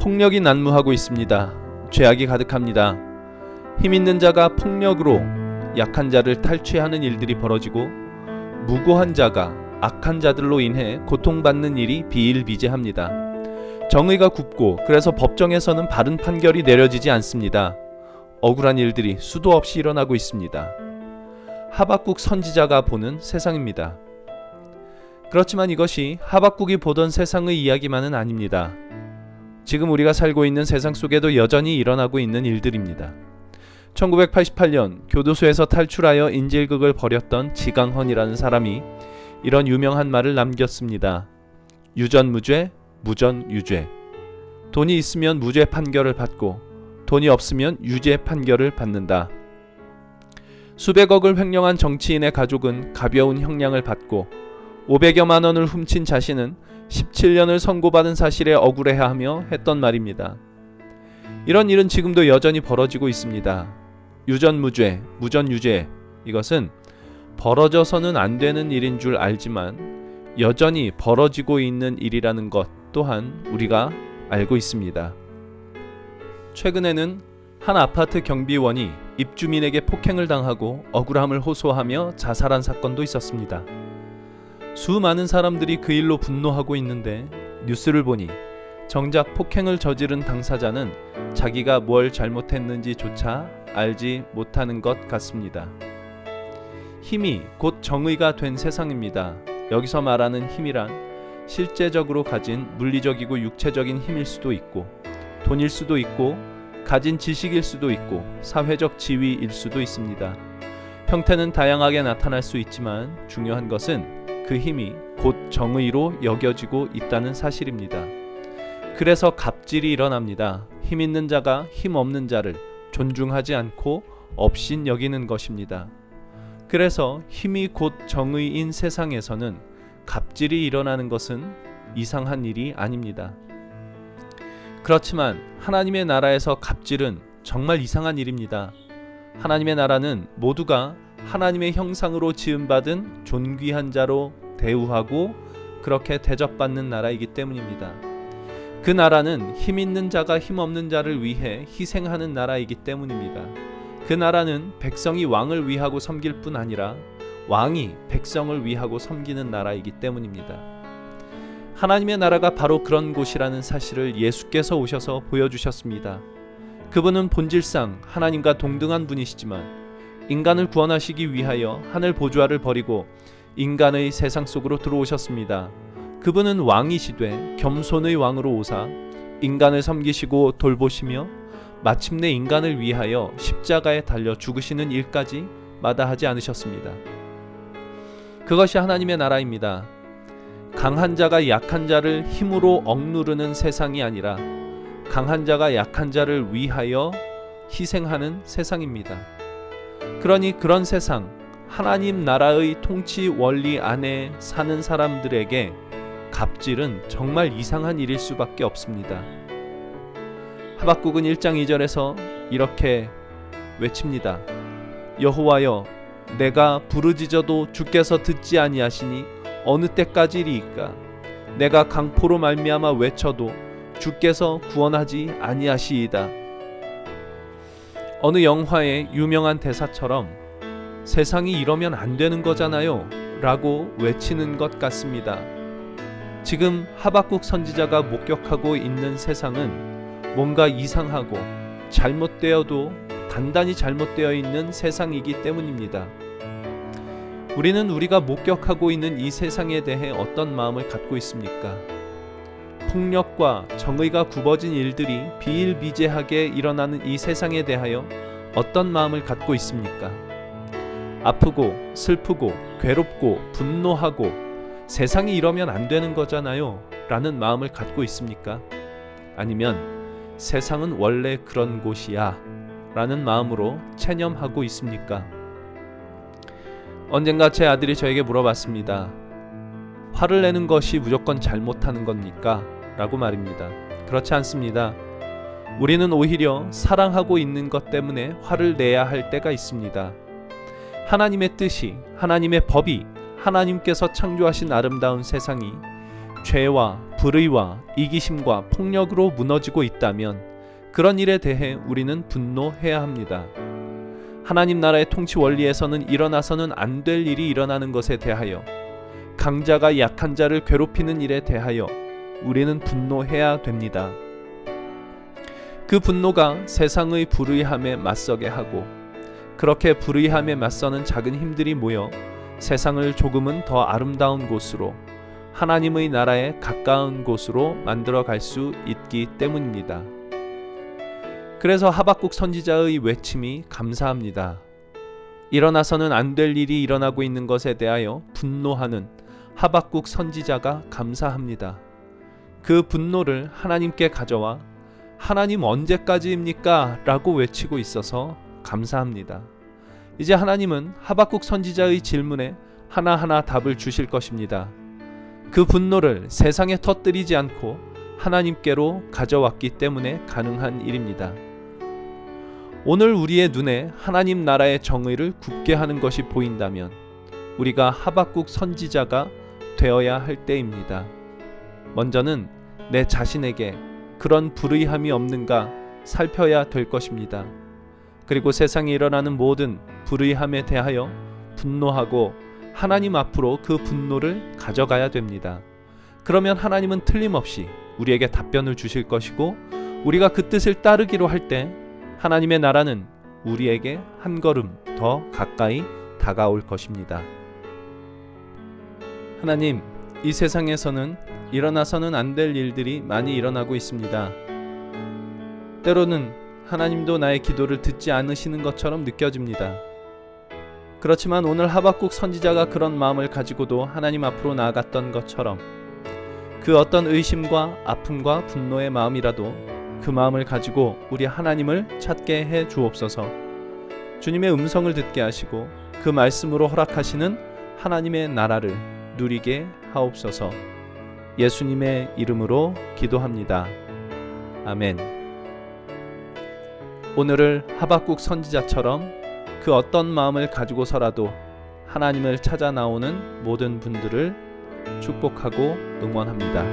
폭력이 난무하고 있습니다. 죄악이 가득합니다. 힘 있는 자가 폭력으로 약한 자를 탈취하는 일들이 벌어지고 무고한 자가 악한 자들로 인해 고통받는 일이 비일비재합니다. 정의가 굽고 그래서 법정에서는 바른 판결이 내려지지 않습니다. 억울한 일들이 수도 없이 일어나고 있습니다. 하박국 선지자가 보는 세상입니다. 그렇지만 이것이 하박국이 보던 세상의 이야기만은 아닙니다. 지금 우리가 살고 있는 세상 속에도 여전히 일어나고 있는 일들입니다. 1988년 교도소에서 탈출하여 인질극을 벌였던 지강헌이라는 사람이 이런 유명한 말을 남겼습니다. 유전무죄, 무전유죄. 돈이 있으면 무죄 판결을 받고 돈이 없으면 유죄 판결을 받는다. 수백억을 횡령한 정치인의 가족은 가벼운 형량을 받고 500여만 원을 훔친 자신은 17년을 선고받은 사실에 억울해하며 했던 말입니다. 이런 일은 지금도 여전히 벌어지고 있습니다. 유전무죄, 무전유죄, 이것은 벌어져서는 안 되는 일인 줄 알지만 여전히 벌어지고 있는 일이라는 것 또한 우리가 알고 있습니다. 최근에는 한 아파트 경비원이 입주민에게 폭행을 당하고 억울함을 호소하며 자살한 사건도 있었습니다. 수많은 사람들이 그 일로 분노하고 있는데 뉴스를 보니 정작 폭행을 저지른 당사자는 자기가 뭘 잘못했는지조차 알지 못하는 것 같습니다. 힘이 곧 정의가 된 세상입니다. 여기서 말하는 힘이란 실제적으로 가진 물리적이고 육체적인 힘일 수도 있고 돈일 수도 있고 가진 지식일 수도 있고 사회적 지위일 수도 있습니다. 형태는 다양하게 나타날 수 있지만 중요한 것은 그 힘이 곧 정의로 여겨지고 있다는 사실입니다. 그래서 갑질이 일어납니다. 힘 있는 자가 힘 없는 자를 존중하지 않고 업신 여기는 것입니다. 그래서 힘이 곧 정의인 세상에서는 갑질이 일어나는 것은 이상한 일이 아닙니다. 그렇지만 하나님의 나라에서 갑질은 정말 이상한 일입니다. 하나님의 나라는 모두가 하나님의 형상으로 지음받은 존귀한 자로 대우하고 그렇게 대접받는 나라이기 때문입니다. 그 나라는 힘 있는 자가 힘 없는 자를 위해 희생하는 나라이기 때문입니다. 그 나라는 백성이 왕을 위하고 섬길 뿐 아니라 왕이 백성을 위하고 섬기는 나라이기 때문입니다. 하나님의 나라가 바로 그런 곳이라는 사실을 예수께서 오셔서 보여주셨습니다. 그분은 본질상 하나님과 동등한 분이시지만 인간을 구원하시기 위하여 하늘 보좌를 버리고 인간의 세상 속으로 들어오셨습니다. 그분은 왕이시되 겸손의 왕으로 오사 인간을 섬기시고 돌보시며 마침내 인간을 위하여 십자가에 달려 죽으시는 일까지 마다하지 않으셨습니다. 그것이 하나님의 나라입니다. 강한 자가 약한 자를 힘으로 억누르는 세상이 아니라 강한 자가 약한 자를 위하여 희생하는 세상입니다. 그러니 그런 세상, 하나님 나라의 통치 원리 안에 사는 사람들에게 갑질은 정말 이상한 일일 수밖에 없습니다. 하박국은 1장 2절에서 이렇게 외칩니다. 여호와여, 내가 부르짖어도 주께서 듣지 아니하시니 어느 때까지리이까? 내가 강포로 말미암아 외쳐도 주께서 구원하지 아니하시이다. 어느 영화의 유명한 대사처럼 세상이 이러면 안 되는 거잖아요 라고 외치는 것 같습니다. 지금 하박국 선지자가 목격하고 있는 세상은 뭔가 이상하고 잘못되어도 단단히 잘못되어 있는 세상이기 때문입니다. 우리는 우리가 목격하고 있는 이 세상에 대해 어떤 마음을 갖고 있습니까? 폭력과 정의가 굽어진 일들이 비일비재하게 일어나는 이 세상에 대하여 어떤 마음을 갖고 있습니까? 아프고 슬프고 괴롭고 분노하고 세상이 이러면 안 되는 거잖아요 라는 마음을 갖고 있습니까? 아니면 세상은 원래 그런 곳이야 라는 마음으로 체념하고 있습니까? 언젠가 제 아들이 저에게 물어봤습니다. 화를 내는 것이 무조건 잘못하는 겁니까? 라고 말입니다. 그렇지 않습니다. 우리는 오히려 사랑하고 있는 것 때문에 화를 내야 할 때가 있습니다. 하나님의 뜻이, 하나님의 법이, 하나님께서 창조하신 아름다운 세상이 죄와 불의와 이기심과 폭력으로 무너지고 있다면 그런 일에 대해 우리는 분노해야 합니다. 하나님 나라의 통치 원리에서는 일어나서는 안 될 일이 일어나는 것에 대하여, 강자가 약한 자를 괴롭히는 일에 대하여 우리는 분노해야 됩니다. 그 분노가 세상의 불의함에 맞서게 하고, 그렇게 불의함에 맞서는 작은 힘들이 모여 세상을 조금은 더 아름다운 곳으로, 하나님의 나라에 가까운 곳으로 만들어 갈 수 있기 때문입니다. 그래서 하박국 선지자의 외침이 감사합니다. 일어나서는 안 될 일이 일어나고 있는 것에 대하여 분노하는 하박국 선지자가 감사합니다. 그 분노를 하나님께 가져와 하나님 언제까지입니까? 라고 외치고 있어서 감사합니다. 이제 하나님은 하박국 선지자의 질문에 하나하나 답을 주실 것입니다. 그 분노를 세상에 터뜨리지 않고 하나님께로 가져왔기 때문에 가능한 일입니다. 오늘 우리의 눈에 하나님 나라의 정의를 굽게 하는 것이 보인다면 우리가 하박국 선지자가 되어야 할 때입니다. 먼저는 내 자신에게 그런 불의함이 없는가 살펴야 될 것입니다. 그리고 세상에 일어나는 모든 불의함에 대하여 분노하고 하나님 앞으로 그 분노를 가져가야 됩니다. 그러면 하나님은 틀림없이 우리에게 답변을 주실 것이고, 우리가 그 뜻을 따르기로 할 때 하나님의 나라는 우리에게 한 걸음 더 가까이 다가올 것입니다. 하나님, 이 세상에서는 일어나서는 안 될 일들이 많이 일어나고 있습니다. 때로는 하나님도 나의 기도를 듣지 않으시는 것처럼 느껴집니다. 그렇지만 오늘 하박국 선지자가 그런 마음을 가지고도 하나님 앞으로 나아갔던 것처럼, 그 어떤 의심과 아픔과 분노의 마음이라도 그 마음을 가지고 우리 하나님을 찾게 해 주옵소서. 주님의 음성을 듣게 하시고 그 말씀으로 허락하시는 하나님의 나라를 누리게 하옵소서. 예수님의 이름으로 기도합니다. 아멘. 오늘을 하박국 선지자처럼 그 어떤 마음을 가지고서라도 하나님을 찾아 나오는 모든 분들을 축복하고 응원합니다.